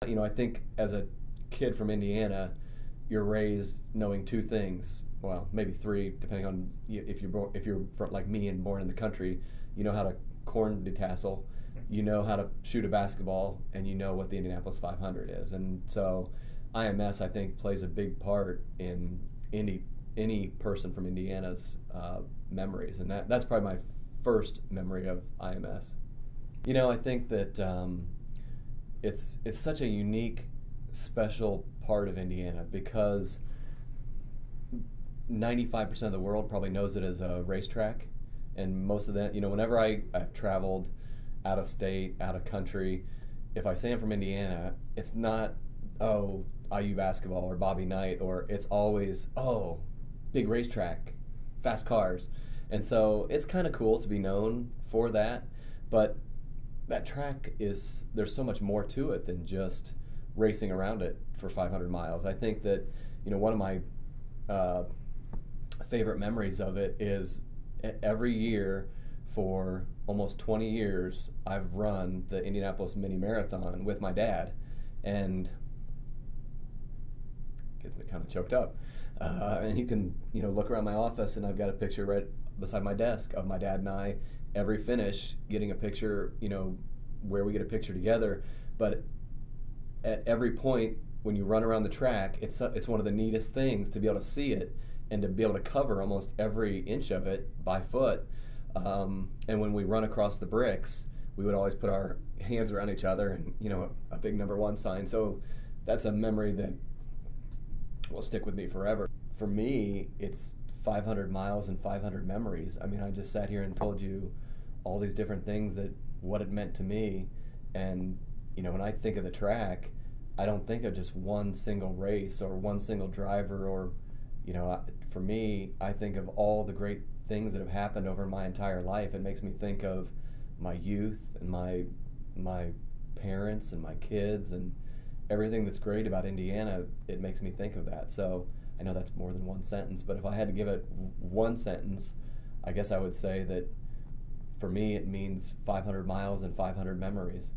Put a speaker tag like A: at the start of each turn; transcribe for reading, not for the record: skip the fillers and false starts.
A: I think as a kid from Indiana, you're raised knowing two things. Well, maybe three, depending on if you're like me and born in the country. You know how to corn detassel, you know how to shoot a basketball, and you know what the Indianapolis 500 is. And so, IMS I think plays a big part in any person from Indiana's memories, and that's probably my first memory of IMS. I think that it's such a unique, special part of Indiana because 95% of the world probably knows it as a racetrack, and most of that, whenever I've traveled out of state, out of country, if I say I'm from Indiana, it's not, oh, IU basketball or Bobby Knight, or it's always, oh, big racetrack, fast cars. And so it's kind of cool to be known for that, but that track there's so much more to it than just racing around it for 500 miles. I think that, one of my favorite memories of it is every year for almost 20 years, I've run the Indianapolis Mini Marathon with my dad, and gets me kind of choked up. And you can, look around my office, and I've got a picture right beside my desk of my dad and I, every finish, getting a picture, where we get a picture together. But at every point, when you run around the track, it's one of the neatest things to be able to see it and to be able to cover almost every inch of it by foot. And when we run across the bricks, we would always put our hands around each other and, a big #1 sign. So that's a memory that will stick with me forever. For me, it's 500 miles and 500 memories. I mean, I just sat here and told you all these different things what it meant to me. And, when I think of the track, I don't think of just one single race or one single driver or, for me, I think of all the great things that have happened over my entire life. It makes me think of my youth and my parents and my kids and everything that's great about Indiana. It makes me think of that. So I know that's more than one sentence, but if I had to give it one sentence, I guess I would say that for me it means 500 miles and 500 memories.